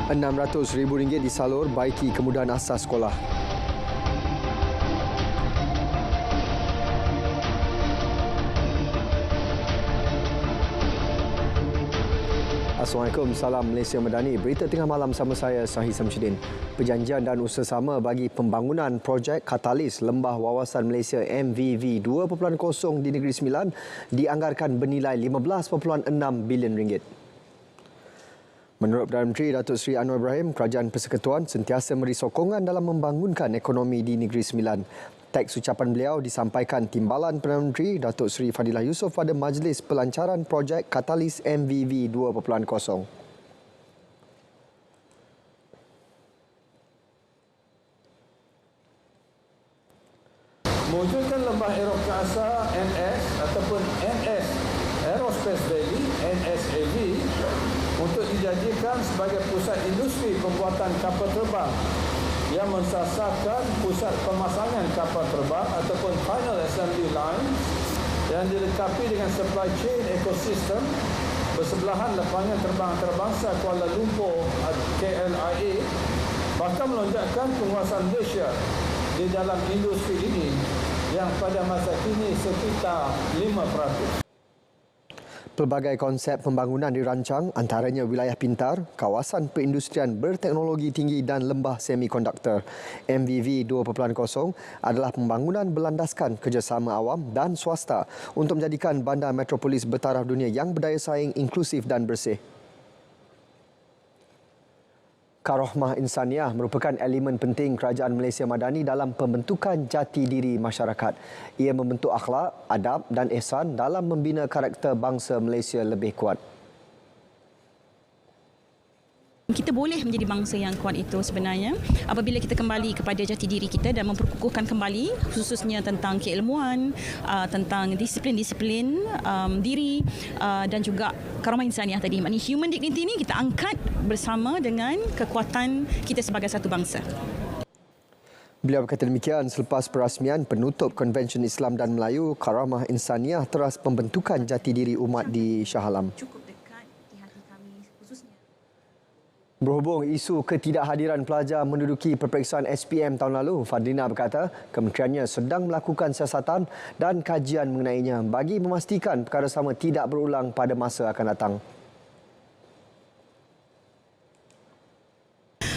RM600,000 disalur baiki kemudahan asas sekolah. Assalamualaikum, salam Malaysia Madani. Berita tengah malam sama saya, Sahih Samsudin. Perjanjian dan usaha sama bagi pembangunan projek Katalis Lembah Wawasan Malaysia MVV 2.0 di Negeri Sembilan dianggarkan bernilai RM15.6 bilion. Menurut Perdana Menteri Datuk Seri Anwar Ibrahim, Kerajaan Persekutuan sentiasa memberi sokongan dalam membangunkan ekonomi di Negeri Sembilan. Teks ucapan beliau disampaikan Timbalan Perdana Menteri Datuk Seri Fadilah Yusof pada majlis pelancaran projek Katalis MVV 2.0. Mewujudkan lembah aerokasa NS ataupun NS Aerospace Valley NSAV untuk dijadikan sebagai pusat industri pembuatan kapal terbang yang mensasarkan pusat pemasangan kapal terbang ataupun final assembly line yang dilengkapi dengan supply chain ekosistem bersebelahan lapangan terbang antarabangsa Kuala Lumpur KLIA, bahkan melonjakkan penguasaan Malaysia di dalam industri ini yang pada masa kini sekitar 5%. Pelbagai konsep pembangunan dirancang, antaranya wilayah pintar, kawasan perindustrian berteknologi tinggi dan lembah semikonduktor. MVV 2.0 adalah pembangunan berlandaskan kerjasama awam dan swasta untuk menjadikan bandar metropolis bertaraf dunia yang berdaya saing, inklusif dan bersih. Karohmah insaniah merupakan elemen penting Kerajaan Malaysia Madani dalam pembentukan jati diri masyarakat. Ia membentuk akhlak, adab dan ihsan dalam membina karakter bangsa Malaysia lebih kuat. Kita boleh menjadi bangsa yang kuat itu sebenarnya apabila kita kembali kepada jati diri kita dan memperkukuhkan kembali khususnya tentang keilmuan, tentang disiplin-disiplin diri dan juga karamah insaniah tadi. Maknanya human dignity ini kita angkat bersama dengan kekuatan kita sebagai satu bangsa. Beliau berkata demikian selepas perasmian penutup Konvensyen Islam dan Melayu Karamah Insaniah teras pembentukan jati diri umat di Shah Alam. Berhubung isu ketidakhadiran pelajar menduduki peperiksaan SPM tahun lalu, Fadlina berkata kementeriannya sedang melakukan siasatan dan kajian mengenainya bagi memastikan perkara sama tidak berulang pada masa akan datang.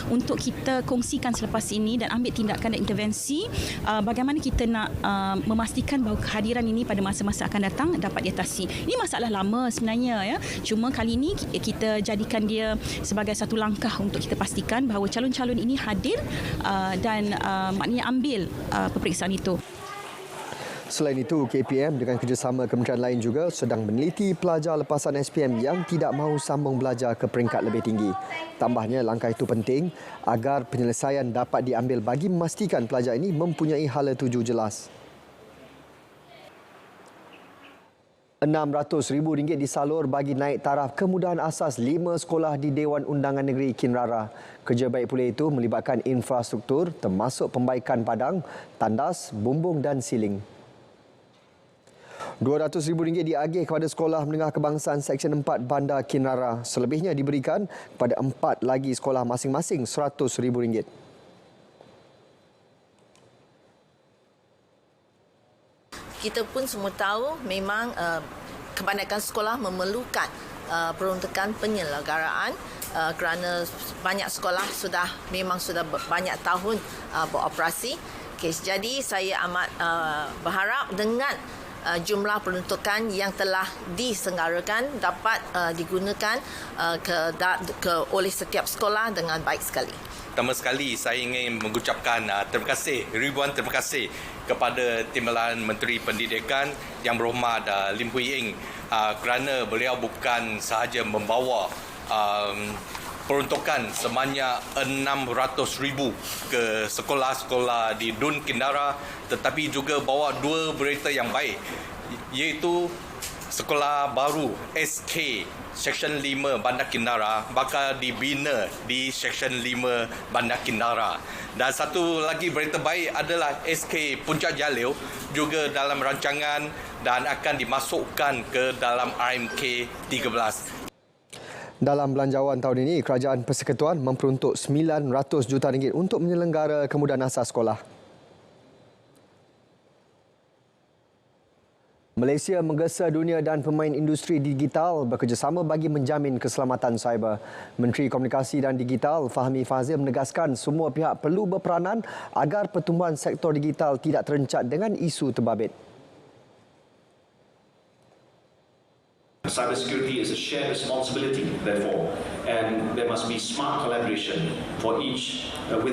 Untuk kita kongsikan selepas ini dan ambil tindakan dan intervensi bagaimana kita nak memastikan bahawa kehadiran ini pada masa-masa akan datang dapat diatasi. Ini masalah lama sebenarnya ya. Cuma kali ini kita jadikan dia sebagai satu langkah untuk kita pastikan bahawa calon-calon ini hadir dan maknanya ambil peperiksaan itu. Selain itu, KPM dengan kerjasama kementerian lain juga sedang meneliti pelajar lepasan SPM yang tidak mahu sambung belajar ke peringkat lebih tinggi. Tambahnya, langkah itu penting agar penyelesaian dapat diambil bagi memastikan pelajar ini mempunyai hala tuju jelas. RM600,000 disalur bagi naik taraf kemudahan asas 5 sekolah di Dewan Undangan Negeri Kinrara. Kerja baik pula itu melibatkan infrastruktur termasuk pembaikan padang, tandas, bumbung dan siling. RM200,000 diagih kepada Sekolah Menengah Kebangsaan Seksyen 4 Bandar Kinrara. Selebihnya diberikan kepada 4 lagi sekolah masing-masing RM100,000. Kita pun semua tahu memang kebanyakan sekolah memerlukan peruntukan penyelenggaraan kerana banyak sekolah sudah banyak tahun beroperasi. Okay, jadi saya amat berharap dengan jumlah peruntukan yang telah diselenggarakan dapat digunakan oleh setiap sekolah dengan baik sekali. Pertama sekali saya ingin mengucapkan ribuan terima kasih kepada Timbalan Menteri Pendidikan Yang Berhormat Lim Hui Ying kerana beliau bukan sahaja membawa peruntukan sebanyak RM600,000 ke sekolah-sekolah di Dun Kinrara, tetapi juga bawa 2 berita yang baik, iaitu sekolah baru SK Seksyen 5 Bandar Kinrara bakal dibina di Seksyen 5 Bandar Kinrara. Dan satu lagi berita baik adalah SK Puncak Jalil juga dalam rancangan dan akan dimasukkan ke dalam RMK 13. Dalam belanjawan tahun ini, Kerajaan Persekutuan memperuntuk RM900 juta untuk menyelenggara kemudahan asas sekolah. Malaysia menggesa dunia dan pemain industri digital bekerjasama bagi menjamin keselamatan cyber. Menteri Komunikasi dan Digital Fahmi Fazil menegaskan semua pihak perlu berperanan agar pertumbuhan sektor digital tidak terencat dengan isu terbabit. Cybersecurity is a shared responsibility, therefore, and there must be smart collaboration with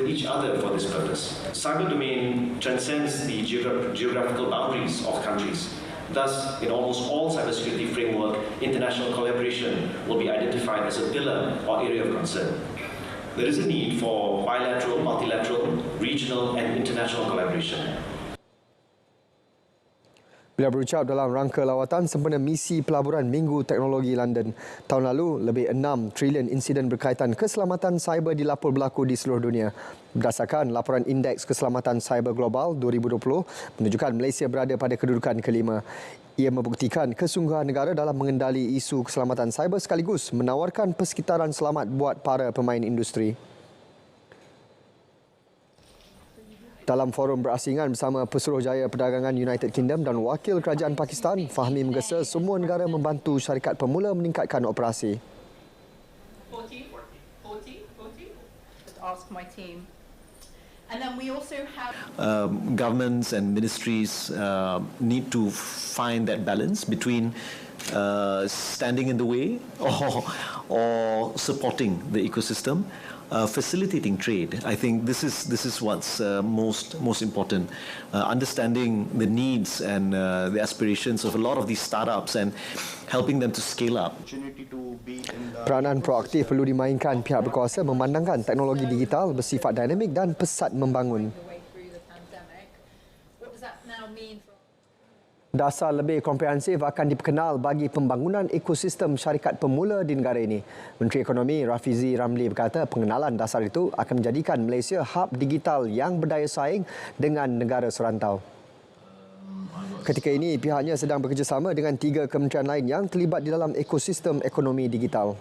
each other for this purpose. Cyber domain transcends the geographical boundaries of countries. Thus, in almost all cybersecurity framework, international collaboration will be identified as a pillar or area of concern. There is a need for bilateral, multilateral, regional and international collaboration. Beliau berucap dalam rangka lawatan sempena misi pelaburan Minggu Teknologi London. Tahun lalu, lebih 6 trilion insiden berkaitan keselamatan cyber dilapor berlaku di seluruh dunia. Berdasarkan laporan Indeks Keselamatan Cyber Global 2020, menunjukkan Malaysia berada pada kedudukan kelima. Ia membuktikan kesungguhan negara dalam mengendali isu keselamatan cyber sekaligus menawarkan persekitaran selamat buat para pemain industri. Dalam forum berasingan bersama Pesuruhjaya Perdagangan United Kingdom dan Wakil Kerajaan Pakistan, Fahmi menggesa semua negara membantu syarikat pemula meningkatkan operasi. 40. Ask my team. And then we also have governments and ministries need to find that balance between standing in the way or supporting the ecosystem. Facilitating trade. I think this is what's most important. Understanding the needs and the aspirations of a lot of these startups and helping them to scale up. Peranan proaktif perlu dimainkan pihak berkuasa memandangkan teknologi digital bersifat dinamik dan pesat membangun. Dasar lebih komprehensif akan diperkenal bagi pembangunan ekosistem syarikat pemula di negara ini. Menteri Ekonomi Rafizi Ramli berkata pengenalan dasar itu akan menjadikan Malaysia hub digital yang berdaya saing dengan negara serantau. Ketika ini, pihaknya sedang bekerjasama dengan 3 kementerian lain yang terlibat di dalam ekosistem ekonomi digital.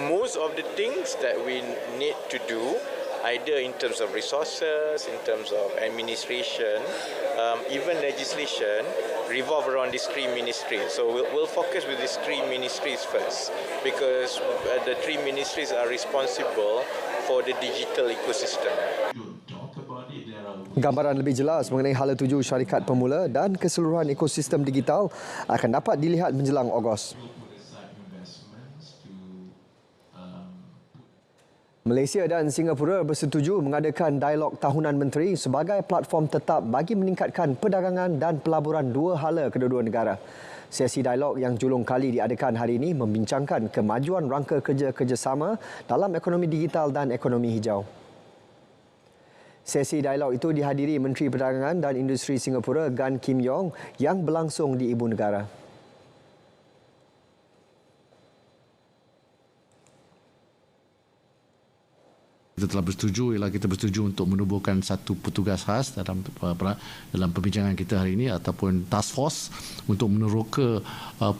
Most of the things that we need to do, either in terms of resources, in terms of administration, even legislation, revolve around these 3 ministries. So we'll focus with these 3 ministries first, because the 3 ministries are responsible for the digital ecosystem. Gambaran lebih jelas mengenai hala tuju syarikat pemula dan keseluruhan ekosistem digital akan dapat dilihat menjelang Ogos. Malaysia dan Singapura bersetuju mengadakan dialog tahunan menteri sebagai platform tetap bagi meningkatkan perdagangan dan pelaburan 2 hala kedua-dua negara. Sesi dialog yang julung kali diadakan hari ini membincangkan kemajuan rangka kerja kerjasama dalam ekonomi digital dan ekonomi hijau. Sesi dialog itu dihadiri Menteri Perdagangan dan Industri Singapura Gan Kim Yong yang berlangsung di Ibu Negara. Kita telah bersetuju ialah kita bersetuju untuk menubuhkan satu petugas khas dalam perbincangan kita hari ini ataupun task force untuk meneroka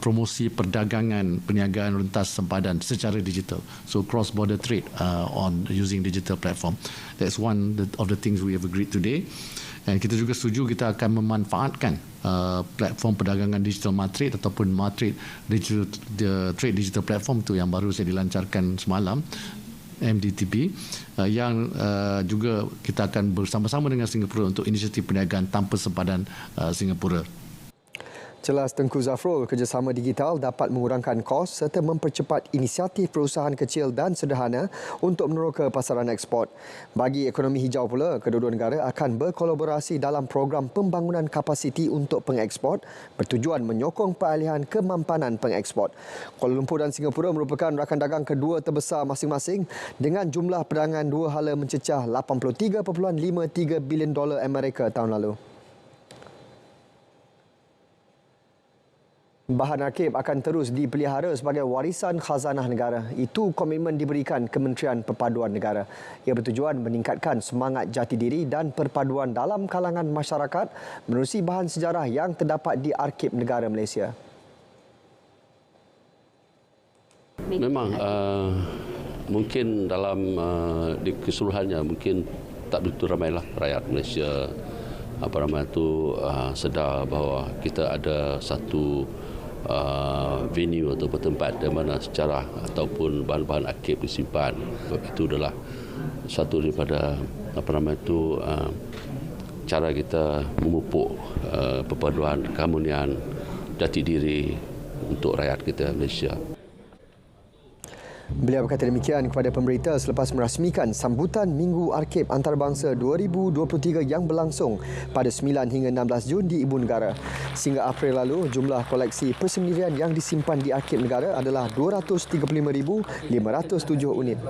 promosi perdagangan perniagaan rentas sempadan secara digital. So cross border trade on using digital platform. That's one of the things we have agreed today. Dan kita juga setuju kita akan memanfaatkan platform perdagangan digital Matrade ataupun Matrade digital trade digital platform tu yang baru saya dilancarkan semalam, MDTP, yang juga kita akan bersama-sama dengan Singapura untuk inisiatif perniagaan tanpa sempadan Singapura. Jelas Tengku Zafrul, kerjasama digital dapat mengurangkan kos serta mempercepat inisiatif perusahaan kecil dan sederhana untuk meneroka pasaran ekspor. Bagi ekonomi hijau pula, kedua-dua negara akan berkolaborasi dalam program pembangunan kapasiti untuk pengekspor bertujuan menyokong peralihan kemampanan pengekspor. Kuala Lumpur dan Singapura merupakan rakan dagang kedua terbesar masing-masing dengan jumlah perdagangan 2 hala mencecah $83.53 bilion Amerika tahun lalu. Bahan rakib akan terus dipelihara sebagai warisan khazanah negara. Itu komitmen diberikan Kementerian Perpaduan Negara. Ia bertujuan meningkatkan semangat jati diri dan perpaduan dalam kalangan masyarakat menerusi bahan sejarah yang terdapat di Arkib Negara Malaysia. Memang mungkin dalam di keseluruhannya mungkin tak begitu ramailah rakyat Malaysia sedar bahawa kita ada satu venue atau tempat di mana sejarah ataupun bahan-bahan akhir disimpan. Itu adalah satu daripada cara kita memupuk perpaduan keharmonian jati diri untuk rakyat kita Malaysia. Beliau berkata demikian kepada pemberita selepas merasmikan sambutan Minggu Arkib Antarabangsa 2023 yang berlangsung pada 9 hingga 16 Jun di Ibu Negara. Sehingga April lalu, jumlah koleksi persendirian yang disimpan di Arkib Negara adalah 235,507 unit.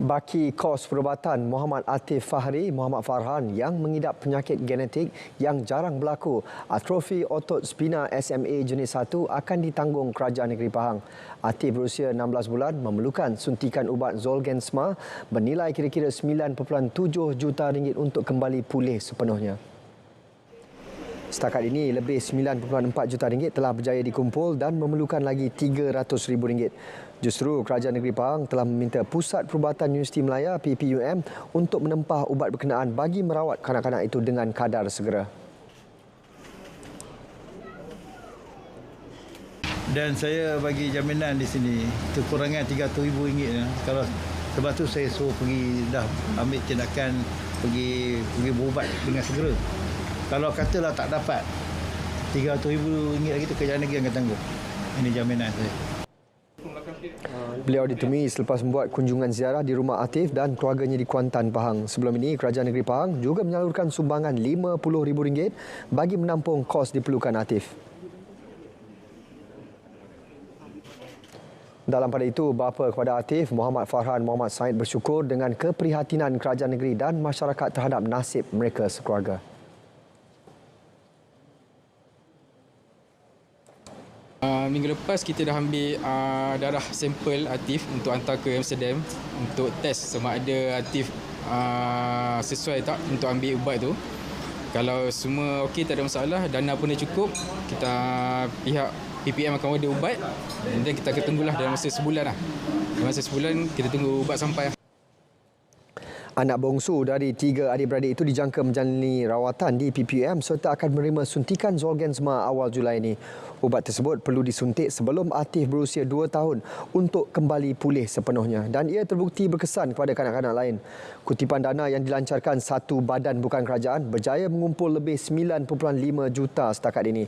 Baki kos perubatan Muhammad Atif Fahri Muhammad Farhan yang mengidap penyakit genetik yang jarang berlaku, atrofi otot spina SMA jenis 1 akan ditanggung Kerajaan Negeri Pahang. Atif berusia 16 bulan memerlukan suntikan ubat Zolgensma bernilai kira-kira 9.7 juta ringgit untuk kembali pulih sepenuhnya. Setakat ini, lebih 9.4 juta ringgit telah berjaya dikumpul dan memerlukan lagi 300,000 ringgit. Justru Kerajaan Negeri Pahang telah meminta Pusat Perubatan Universiti Melaya PPUM untuk menempah ubat berkenaan bagi merawat kanak-kanak itu dengan kadar segera. Dan saya bagi jaminan di sini kekurangan RM300,000. Kalau sebab tu saya suruh pergi dah ambil tindakan pergi berubat dengan segera. Kalau katalah tak dapat RM300,000 lagi tu Kerajaan Negeri akan tanggung. Ini jaminan saya. Beliau ditemui selepas membuat kunjungan ziarah di rumah Atif dan keluarganya di Kuantan, Pahang. Sebelum ini, Kerajaan Negeri Pahang juga menyalurkan sumbangan RM50,000 bagi menampung kos diperlukan Atif. Dalam pada itu, bapa kepada Atif, Muhammad Farhan Muhammad Said bersyukur dengan keprihatinan Kerajaan Negeri dan masyarakat terhadap nasib mereka sekeluarga. Minggu lepas kita dah ambil darah sampel Atif untuk hantar ke Amsterdam untuk test sama ada Atif sesuai tak untuk ambil ubat tu. Kalau semua okey, tak ada masalah, dana pun dah cukup, kita pihak PPM akan order ubat dan kita akan tunggulah dalam masa sebulan lah. Dalam masa sebulan kita tunggu ubat sampai. Anak bongsu dari 3 adik-beradik itu dijangka menjalani rawatan di PPUM serta akan menerima suntikan Zolgensma awal Julai ini. Ubat tersebut perlu disuntik sebelum Atif berusia 2 tahun untuk kembali pulih sepenuhnya dan ia terbukti berkesan kepada kanak-kanak lain. Kutipan dana yang dilancarkan satu badan bukan kerajaan berjaya mengumpul lebih 9.5 juta setakat ini.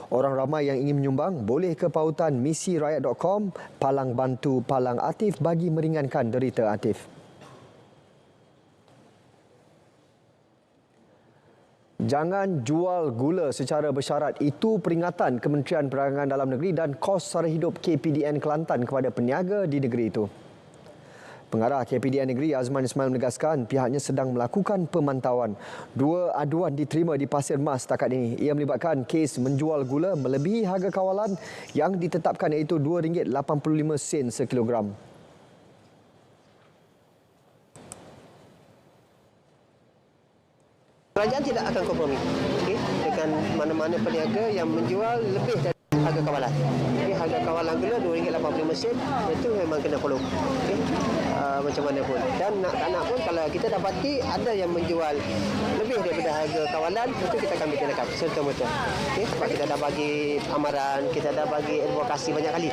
Orang ramai yang ingin menyumbang boleh ke pautan misirakyat.com Palang Bantu Palang Atif bagi meringankan derita Atif. Jangan jual gula secara bersyarat, itu peringatan Kementerian Perdagangan Dalam Negeri dan Kos Sara Hidup KPDN Kelantan kepada peniaga di negeri itu. Pengarah KPDN Negeri Azman Ismail menegaskan pihaknya sedang melakukan pemantauan. 2 aduan diterima di Pasir Mas setakat ini. Ia melibatkan kes menjual gula melebihi harga kawalan yang ditetapkan iaitu RM2.85 sekilogram. Kerajaan tidak akan kompromi dengan mana-mana peniaga yang menjual lebih dari harga kawalan. Okay, harga kawalan gula RM2.80 mesin, itu memang kena follow. Okay. Macam mana pun. Dan tak nak pun kalau kita dapati ada yang menjual lebih daripada harga kawalan, itu kita akan tindakan serta-merta. Okay. Sebab kita dah bagi amaran, kita dah bagi advokasi banyak kali.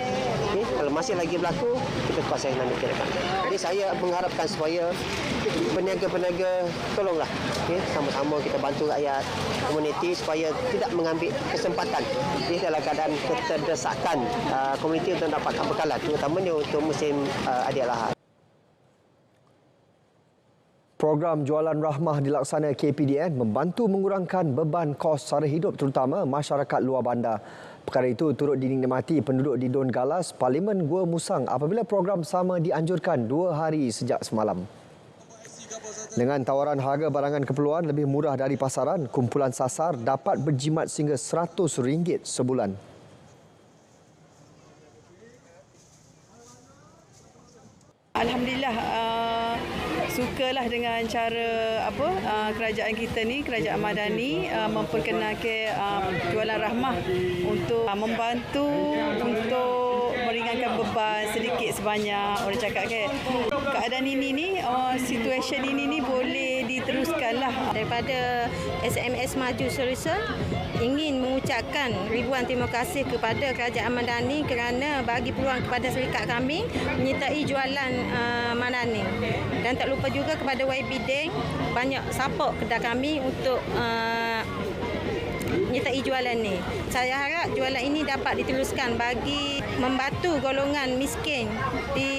Okay. Kalau masih lagi berlaku, kita kuasa yang ambil tindakan. Jadi saya mengharapkan supaya peniaga-peniaga tolonglah. Okay. Sama-sama kita bantu rakyat, komuniti supaya tidak mengambil kesempatan dalam keadaan keterdesakan komuniti untuk dapatkan bekalan, terutamanya untuk musim adik lahar. Program Jualan Rahmah dilaksana KPDN membantu mengurangkan beban kos sara hidup terutama masyarakat luar bandar. Perkara itu turut dinikmati penduduk di Don Galas, Parlimen Gua Musang apabila program sama dianjurkan 2 hari sejak semalam. Dengan tawaran harga barangan keperluan lebih murah dari pasaran, kumpulan sasar dapat berjimat sehingga RM100 sebulan. Alhamdulillah, sukalah dengan cara kerajaan kita ni, kerajaan Madani memperkenalkan jualan rahmah untuk membantu untuk meringankan beban sedikit sebanyak. Orang cakap kan keadaan ini ni, situasi ini ni boleh diteruskanlah. Daripada SMS Maju Solution ingin mengucapkan ribuan terima kasih kepada kerajaan Madani kerana bagi peluang kepada syarikat kami menyertai jualan Madani. Dan tak lupa juga kepada YB Deng banyak support kedai kami untuk menyertai jualan ni. Saya harap jualan ini dapat diteruskan bagi membantu golongan miskin di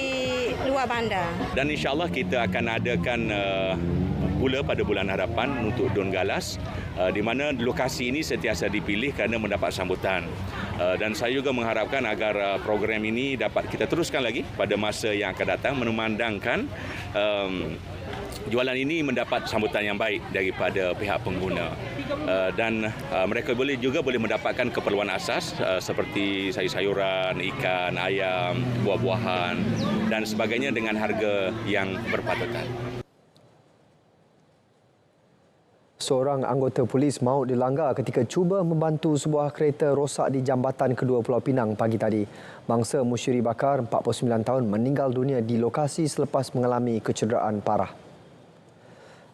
luar bandar. Dan insya-Allah kita akan adakan pula pada bulan hadapan untuk Don Galas, di mana lokasi ini sentiasa dipilih kerana mendapat sambutan. Dan saya juga mengharapkan agar program ini dapat kita teruskan lagi pada masa yang akan datang, memandangkan jualan ini mendapat sambutan yang baik daripada pihak pengguna. Dan mereka boleh mendapatkan keperluan asas seperti sayur-sayuran, ikan, ayam, buah-buahan dan sebagainya dengan harga yang berpatutan. Seorang anggota polis maut dilanggar ketika cuba membantu sebuah kereta rosak di jambatan kedua Pulau Pinang pagi tadi. Mangsa Musyiri Bakar, 49 tahun, meninggal dunia di lokasi selepas mengalami kecederaan parah.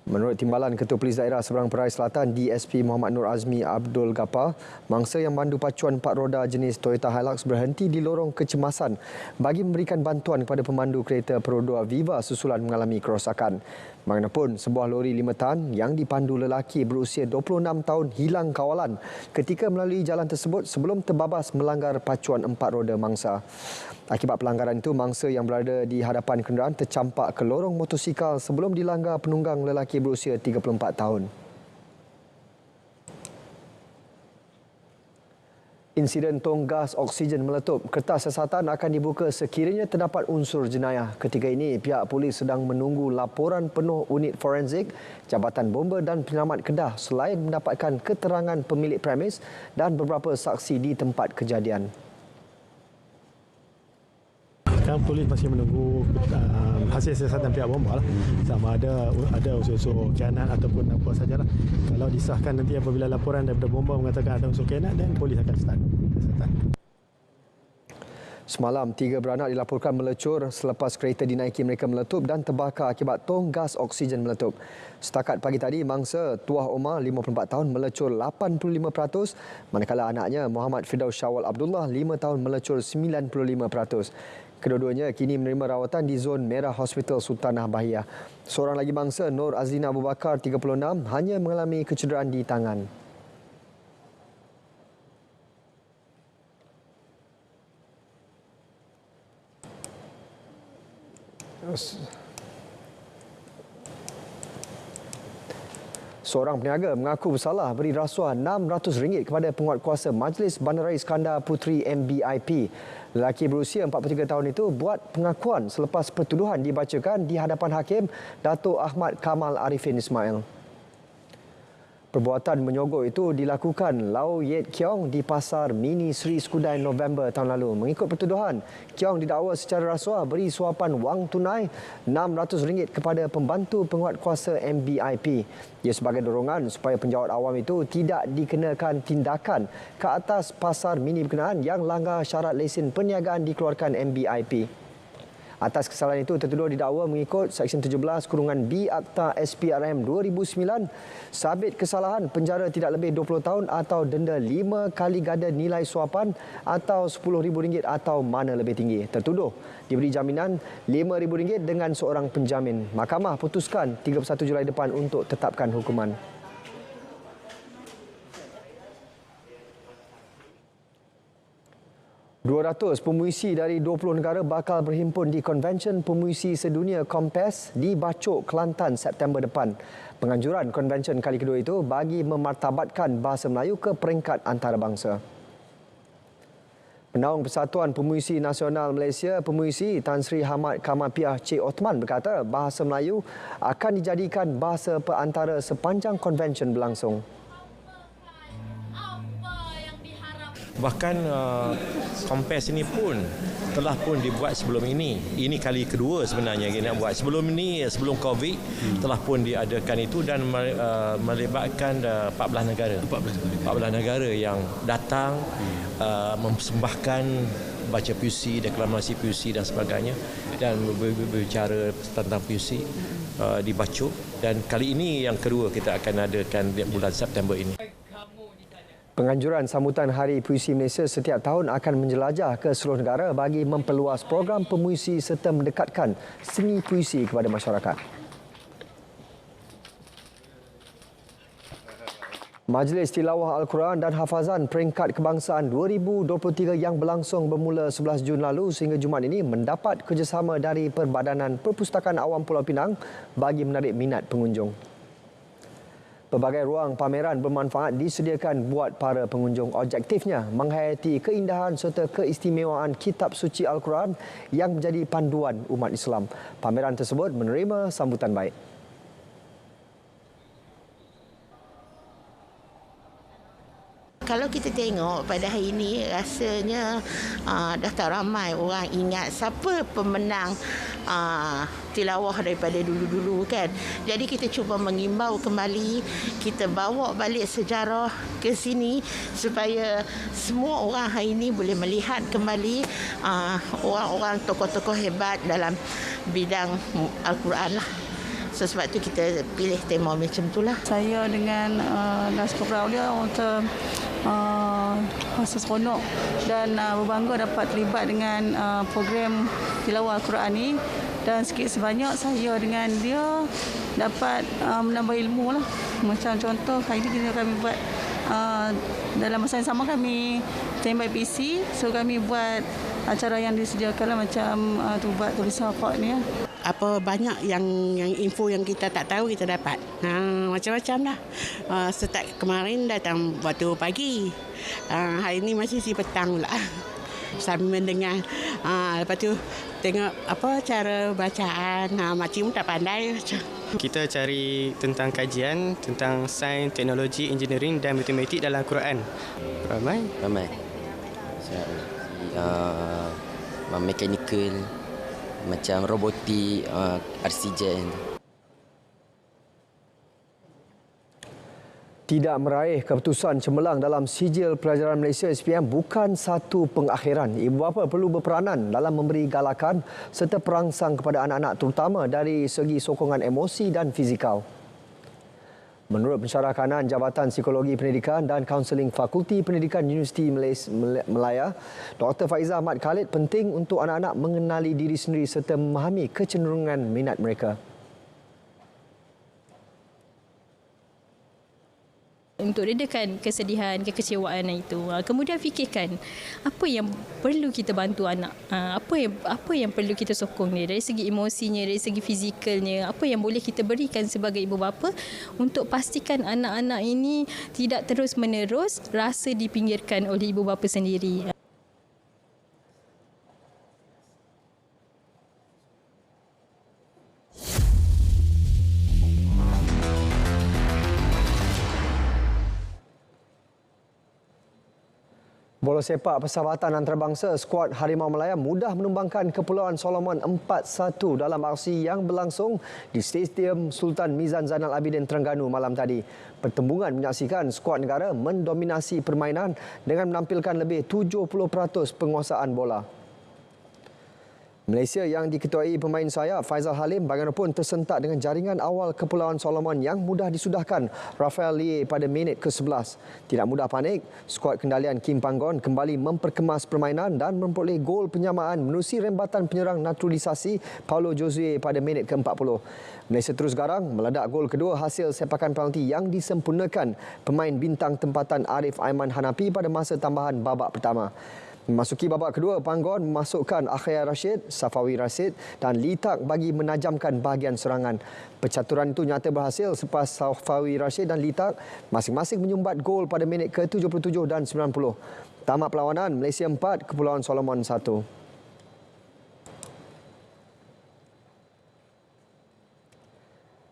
Menurut timbalan Ketua Polis Daerah Seberang Perai Selatan DSP Muhammad Nur Azmi Abdul Ghaffar, mangsa yang mandu pacuan 4 roda jenis Toyota Hilux berhenti di lorong kecemasan bagi memberikan bantuan kepada pemandu kereta perodua Viva susulan mengalami kerosakan. Bagaimanapun, sebuah lori 5 tan yang dipandu lelaki berusia 26 tahun hilang kawalan ketika melalui jalan tersebut sebelum terbabas melanggar pacuan 4 roda mangsa. Akibat pelanggaran itu, mangsa yang berada di hadapan kenderaan tercampak ke lorong motosikal sebelum dilanggar penunggang lelaki berusia 34 tahun. Insiden tong gas oksigen meletup, kertas siasatan akan dibuka sekiranya terdapat unsur jenayah. Ketika ini, pihak polis sedang menunggu laporan penuh unit forensik, Jabatan Bomba dan Penyelamat Kedah selain mendapatkan keterangan pemilik premis dan beberapa saksi di tempat kejadian. Sekarang polis masih menunggu hasil siasatan pihak bomba lah. Sama ada unsur-unsur khianat ataupun apa sajalah. Kalau disahkan nanti apabila laporan daripada bomba mengatakan ada unsur khianat, dan polis akan start siasatan. Semalam, 3 beranak dilaporkan melecur selepas kereta dinaiki mereka meletup dan terbakar akibat tong gas oksigen meletup. Setakat pagi tadi, mangsa Tuah Omar, 54 tahun, melecur 85%, manakala anaknya Muhammad Firdaus Syawal Abdullah, 5 tahun, melecur 95%. Kedua-duanya kini menerima rawatan di zon Merah Hospital Sultanah Bahiyah. Seorang lagi mangsa, Nur Azlina Abu Bakar, 36, hanya mengalami kecederaan di tangan. Seorang peniaga mengaku bersalah beri rasuah RM600 kepada penguatkuasa Majlis Bandaraya Iskandar Puteri MBIP. Lelaki berusia 43 tahun itu buat pengakuan selepas pertuduhan dibacakan di hadapan Hakim Dato' Ahmad Kamal Arifin Ismail. Perbuatan menyogok itu dilakukan Lau Yet Kiong di Pasar Mini Sri Skudai November tahun lalu. Mengikut pertuduhan, Kiong didakwa secara rasuah beri suapan wang tunai RM600 kepada pembantu penguatkuasa MBIP. Ia sebagai dorongan supaya penjawat awam itu tidak dikenakan tindakan ke atas pasar mini berkenaan yang langgar syarat lesen perniagaan dikeluarkan MBIP. Atas kesalahan itu, tertuduh didakwa mengikut Seksyen 17(B) Akta SPRM 2009. Sabit kesalahan, penjara tidak lebih 20 tahun atau denda 5 kali ganda nilai suapan atau RM10,000 atau mana lebih tinggi. Tertuduh diberi jaminan RM5,000 dengan seorang penjamin. Mahkamah putuskan 31 Julai depan untuk tetapkan hukuman. $200 pemuisi dari 20 negara bakal berhimpun di Konvensyen Pemuisi Sedunia KOMPES di Bacok, Kelantan September depan. Penganjuran konvensyen kali kedua itu bagi memartabatkan bahasa Melayu ke peringkat antarabangsa. Penaung Persatuan Pemuisi Nasional Malaysia, Pemuisi Tan Sri Hamad Kamapiah Cik Othman berkata bahasa Melayu akan dijadikan bahasa perantara sepanjang konvensyen berlangsung. Bahkan KOMPES ini pun telah dibuat sebelum ini. Ini kali kedua sebenarnya kita nak buat. Sebelum ini, sebelum COVID, telah pun diadakan itu dan melibatkan 14 negara. 14 negara yang datang mempersembahkan baca puisi, deklamasi puisi dan sebagainya dan berbicara tentang puisi di Bacok. Dan kali ini yang kedua kita akan adakan di bulan September ini. Penganjuran sambutan Hari Puisi Malaysia setiap tahun akan menjelajah ke seluruh negara bagi memperluas program pemuisi serta mendekatkan seni puisi kepada masyarakat. Majlis Tilawah Al-Quran dan Hafazan Peringkat Kebangsaan 2023 yang berlangsung bermula 11 Jun lalu sehingga Jumaat ini mendapat kerjasama dari Perbadanan Perpustakaan Awam Pulau Pinang bagi menarik minat pengunjung. Pelbagai ruang pameran bermanfaat disediakan buat para pengunjung. Objektifnya menghayati keindahan serta keistimewaan kitab suci Al-Quran yang menjadi panduan umat Islam. Pameran tersebut menerima sambutan baik. Kalau kita tengok pada hari ini rasanya dah tak ramai orang ingat siapa pemenang tilawah daripada dulu-dulu kan. Jadi kita cuba mengimbau kembali, kita bawa balik sejarah ke sini supaya semua orang hari ini boleh melihat kembali orang-orang tokoh-tokoh hebat dalam bidang Al-Quran lah. So, sebab tu kita pilih tema macam itulah. Saya dengan Naskah Aulia untuk rasa seronok dan berbangga dapat terlibat dengan program tilawah Al-Quran ini, dan sikit sebanyak saya dengan dia dapat menambah ilmu lah. Macam contoh hari ini kami buat dalam masa yang sama kami tembak PC, so kami buat acara yang disediakan lah, macam buat tulisan Al-Quran ni lah. Apa banyak yang info yang kita tak tahu kita dapat. Macam-macam dah. Start kemarin datang waktu pagi. Hari ni masih si petang pula. Sambil mendengar. Lepas tu tengok apa cara bacaan. Makcik pun tak pandai. Kita cari tentang kajian tentang sains, teknologi, engineering dan matematik dalam Al-Quran. Ramai? Ramai. Mechanical, macam robotik, RCJ. Tidak meraih keputusan cemerlang dalam sijil pelajaran Malaysia SPM bukan satu pengakhiran. Ibu bapa perlu berperanan dalam memberi galakan serta perangsang kepada anak-anak, terutama dari segi sokongan emosi dan fizikal. Menurut pensyarah kanan Jabatan Psikologi Pendidikan dan Kaunseling Fakulti Pendidikan Universiti Melaya, Dr. Faizah Ahmad Khalid, penting untuk anak-anak mengenali diri sendiri serta memahami kecenderungan minat mereka. Untuk redakan kesedihan, kekecewaan itu, kemudian fikirkan apa yang perlu kita bantu anak, apa yang perlu kita sokong dia dari segi emosinya, dari segi fizikalnya, apa yang boleh kita berikan sebagai ibu bapa untuk pastikan anak-anak ini tidak terus-menerus rasa dipinggirkan oleh ibu bapa sendiri. Bola sepak persahabatan antarabangsa, skuad Harimau Melaya mudah menumbangkan Kepulauan Solomon 4-1 dalam aksi yang berlangsung di Stadium Sultan Mizan Zainal Abidin, Terengganu malam tadi. Pertembungan menyaksikan skuad negara mendominasi permainan dengan menampilkan lebih 70% penguasaan bola. Malaysia yang diketuai pemain sayap Faizal Halim bagaimanapun tersentak dengan jaringan awal Kepulauan Solomon yang mudah disudahkan Rafael Lie pada minit ke-11. Tidak mudah panik, skuad kendalian Kim Panggon kembali memperkemas permainan dan memperoleh gol penyamaan menerusi rembatan penyerang naturalisasi Paulo Josue pada minit ke-40. Malaysia terus garang meledak gol kedua hasil sepakan penalti yang disempurnakan pemain bintang tempatan Arif Aiman Hanapi pada masa tambahan babak pertama. Memasuki babak kedua, Panggon memasukkan Akhyar Rashid, Safawi Rashid dan Litak bagi menajamkan bahagian serangan. Percaturan itu nyata berhasil selepas Safawi Rashid dan Litak masing-masing menyumbat gol pada minit ke-77 dan 90. Tamat perlawanan, Malaysia 4, Kepulauan Solomon 1.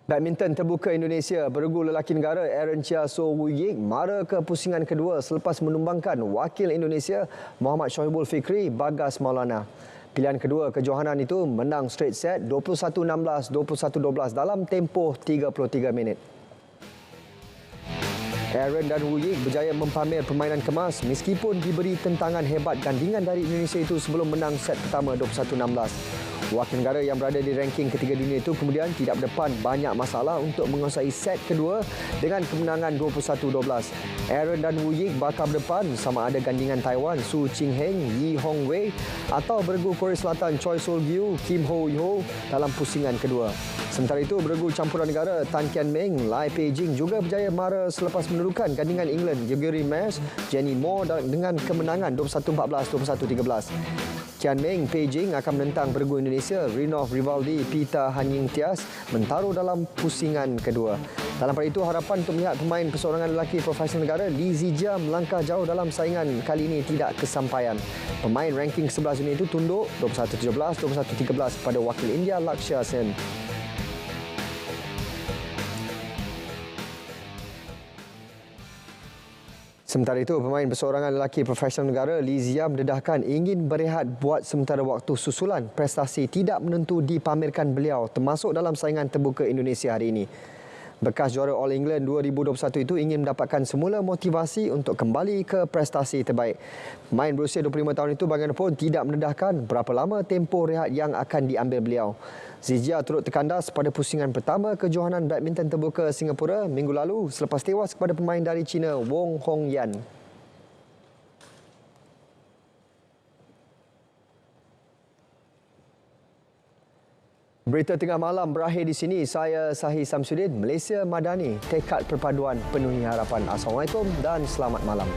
Badminton terbuka Indonesia, beregu lelaki negara Aaron Chia So Woo Yik mara ke pusingan kedua selepas menumbangkan wakil Indonesia Muhammad Shohibul Fikri Bagas Maulana. Pilihan kedua kejohanan itu menang straight set 21-16, 21-12 dalam tempoh 33 minit. Aaron dan Woo Yik berjaya mempamer permainan kemas meskipun diberi tentangan hebat gandingan dari Indonesia itu sebelum menang set pertama 21-16. Wakil negara yang berada di ranking ketiga dunia itu kemudian tidak berdepan banyak masalah untuk menguasai set kedua dengan kemenangan 21-12. Aaron dan Woo Yik bakal berdepan sama ada gandingan Taiwan Su Qingheng, Yi Hong Wei atau beregu Korea Selatan Choi Sol Gyu, Kim Ho Yo dalam pusingan kedua. Sementara itu, beregu campuran negara Tan Kian Meng, Lai Peijing juga berjaya mara selepas menerukan gandingan England Gregory Mears, Jenny Moore dengan kemenangan 21-14, 21-13. Kian Meng Peijing akan menentang beregu Indonesia Rinov Rivaldi Pita Hanying Tias mentaruh dalam pusingan kedua. Dalam pada itu, harapan untuk melihat pemain perseorangan lelaki profesional negara Lee Zijia melangkah jauh dalam saingan kali ini tidak kesampaian. Pemain ranking 11 dunia itu tunduk 21-17, 21-13 pada wakil India Lakshya Sen. Sementara itu, pemain perseorangan lelaki profesional negara Lee Zia mendedahkan ingin berehat buat sementara waktu susulan prestasi tidak menentu dipamerkan beliau termasuk dalam saingan terbuka Indonesia hari ini. Bekas juara All England 2021 itu ingin mendapatkan semula motivasi untuk kembali ke prestasi terbaik. Pemain berusia 25 tahun itu bagaimanapun tidak mendedahkan berapa lama tempoh rehat yang akan diambil beliau. Zijia turut terkandas pada pusingan pertama kejohanan badminton terbuka Singapura minggu lalu selepas tewas kepada pemain dari China Wong Hong Yan. Berita tengah malam berakhir di sini. Saya Sahih Samsudin, Malaysia Madani, tekad perpaduan penuhi harapan. Assalamualaikum dan selamat malam.